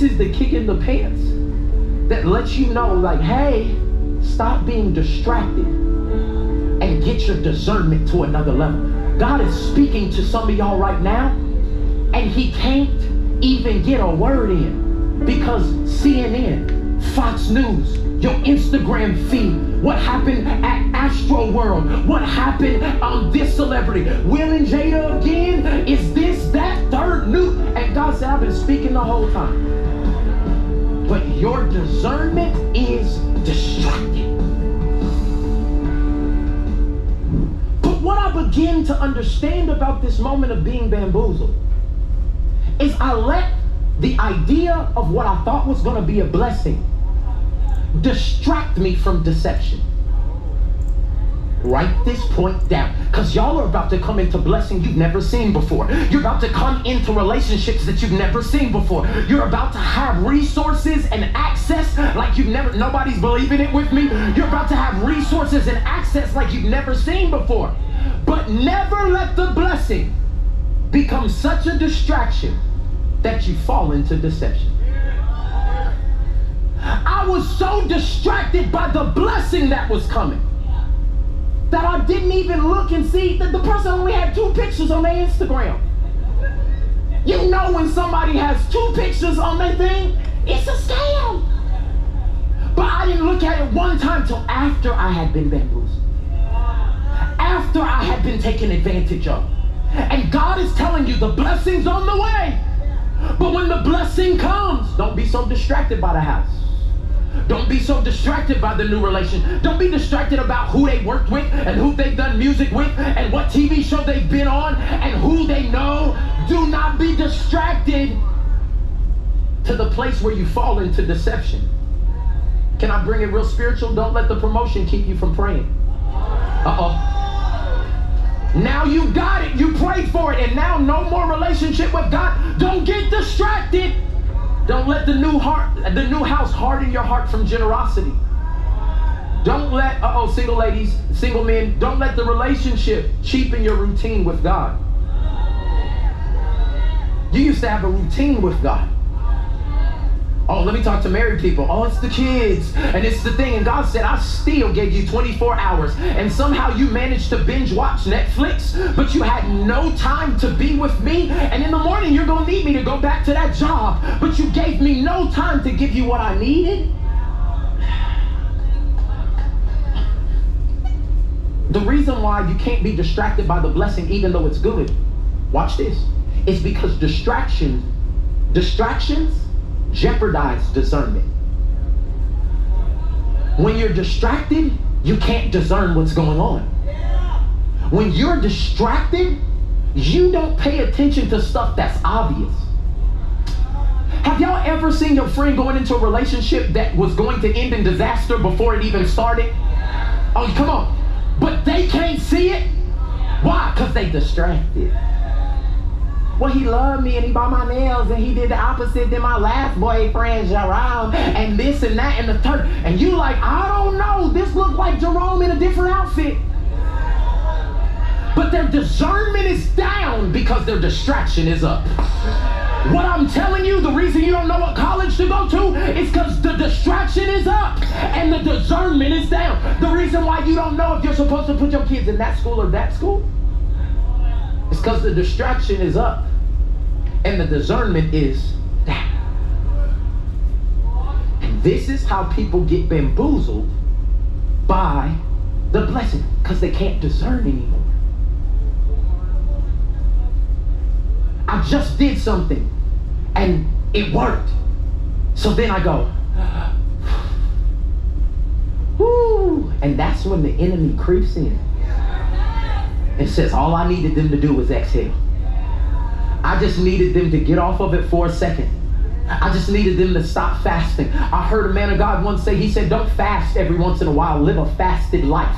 This is the kick in the pants that lets you know, like, hey, stop being distracted and get your discernment to another level. God is speaking to some of y'all right now, and he can't even get a word in because CNN, Fox News, your Instagram feed, what happened at Astro World, what happened on this celebrity, Will and Jada again, is this, that, third, new, and God said, I've been speaking the whole time. But your discernment is distracted. But what I begin to understand about this moment of being bamboozled is I let the idea of what I thought was going to be a blessing distract me from deception. Write this point down, because y'all are about to come into blessing you've never seen before. You're about to come into relationships that you've never seen before. You're about to have resources and access like you've never, nobody's believing it with me. You're about to have resources and access like you've never seen before. But never let the blessing become such a distraction that you fall into deception. I was so distracted by the blessing that was coming that I didn't even look and see that the person only had 2 pictures on their Instagram. You know when somebody has 2 pictures on their thing, it's a scam. But I didn't look at it one time till after I had been bamboozled. After I had been taken advantage of. And God is telling you the blessing's on the way. But when the blessing comes, don't be so distracted by the house. Don't be so distracted by the new relation. Don't be distracted about who they worked with and who they've done music with and what TV show they've been on and who they know. Do not be distracted to the place where you fall into deception. Can I bring it real spiritual? Don't let the promotion keep you from praying. Now you got it. You prayed for it, and now no more relationship with God. Don't get distracted. Don't let the new house harden your heart from generosity. Don't let, single ladies, single men, don't let the relationship cheapen your routine with God. You used to have a routine with God. Oh, let me talk to married people. Oh, it's the kids, and it's the thing. And God said, I still gave you 24 hours. And somehow you managed to binge watch Netflix, but you had no time to be with me. And in the morning, you're going to need me to go back to that job. But you gave me no time to give you what I needed. The reason why you can't be distracted by the blessing, even though it's good, watch this, is because distractions jeopardize discernment. When you're distracted, you can't discern what's going on. When you're distracted, you don't pay attention to stuff that's obvious. Have y'all ever seen your friend going into a relationship that was going to end in disaster before it even started? Oh, come on. But they can't see it. Why? Because they distracted. Well, he loved me and he bought my nails and he did the opposite than my last boyfriend, Jerome, and this and that and the third. And you like, I don't know, this looked like Jerome in a different outfit. But their discernment is down because their distraction is up. What I'm telling you, the reason you don't know what college to go to is because the distraction is up and the discernment is down. The reason why you don't know if you're supposed to put your kids in that school or that school is because the distraction is up and the discernment is down. And this is how people get bamboozled by the blessing, because they can't discern anymore. I just did something and it worked. So then I go, whoo, and that's when the enemy creeps in and says, all I needed them to do was exhale. I just needed them to get off of it for a second. I just needed them to stop fasting. I heard a man of God once say, he said, don't fast every once in a while, live a fasted life.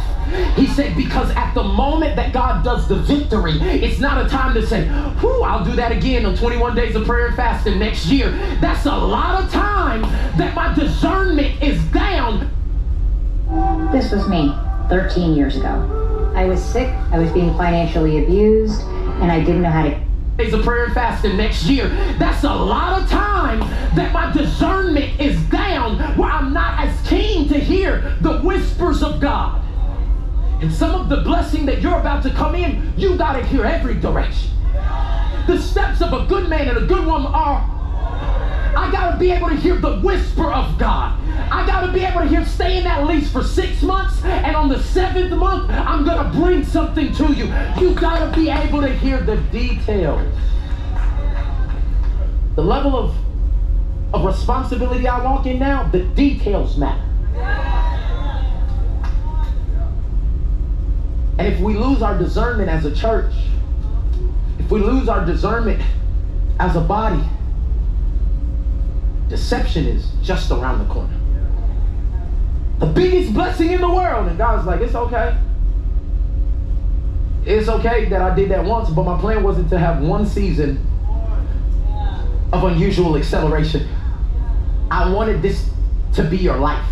He said, because at the moment that God does the victory, it's not a time to say, whew, I'll do that again on 21 days of prayer and fasting next year. That's a lot of time that my discernment is down. This was me 13 years ago. I was sick, I was being financially abused, and I didn't know how to days of prayer and fasting next year. That's a lot of time that my discernment is down, where I'm not as keen to hear the whispers of God. And some of the blessing that you're about to come in, you got to hear every direction. The steps of a good man and a good woman are, I got to be able to hear the whisper of God. I got to be able to hear, stay in that lease for 6 months, and on the 7th month, I'm going to bring something to you. You got to be able to hear the details. The level of responsibility I walk in now, the details matter. And if we lose our discernment as a church, if we lose our discernment as a body, deception is just around the corner. The biggest blessing in the world. And God's like, it's okay. It's okay that I did that once, but my plan wasn't to have one season of unusual acceleration. I wanted this to be your life.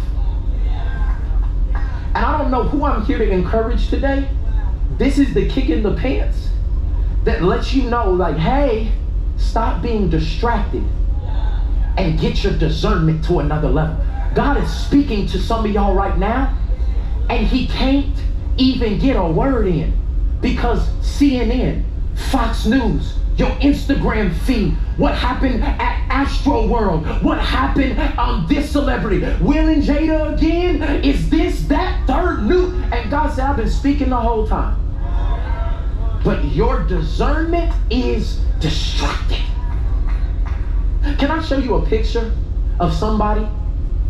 And I don't know who I'm here to encourage today. This is the kick in the pants that lets you know, like, hey, stop being distracted and get your discernment to another level. God is speaking to some of y'all right now, and he can't even get a word in because CNN, Fox News, your Instagram feed, what happened at Astro World, what happened on this celebrity, Will and Jada again, is this, that, third, new, and God said, I've been speaking the whole time. But your discernment is distracted. Can I show you a picture of somebody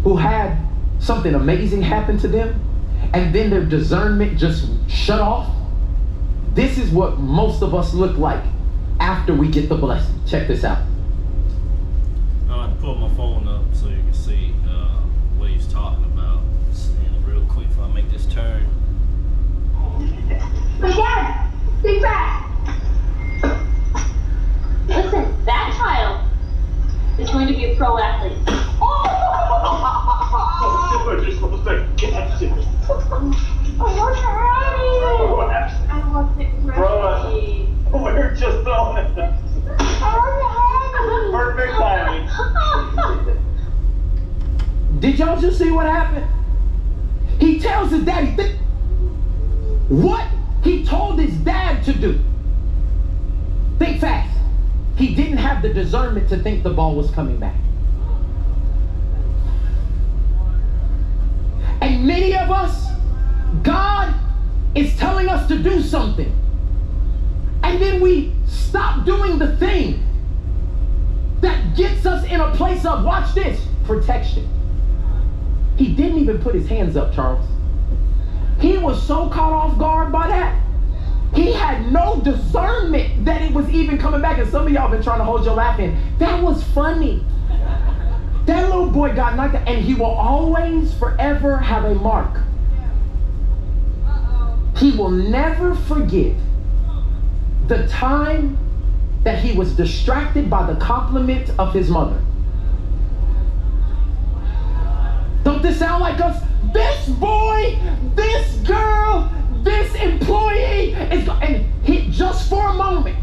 who had something amazing happen to them and then their discernment just shut off? This is what most of us look like after we get the blessing. Check this out. I pulled my phone up so you can see what he's talking about. And real quick before I make this turn. My dad! Think back! Listen, that child is going to be a pro athlete. You're supposed to catch it. I wasn't ready. We're just on it. Perfect timing. Did y'all just see what happened? He tells his daddy what he told his dad to do. Think fast. He didn't have the discernment to think the ball was coming back. And many of us, God is telling us to do something, and then we stop doing the thing that gets us in a place of, watch this, protection. He didn't even put his hands up, Charles. He was so caught off guard by that. He had no discernment that it was even coming back. And some of y'all been trying to hold your laugh in. That was funny. That little boy got knocked out, and he will always, forever have a mark. He will never forget the time that he was distracted by the compliment of his mother. Don't this sound like us? This boy, this girl, this employee is, and he, just for a moment,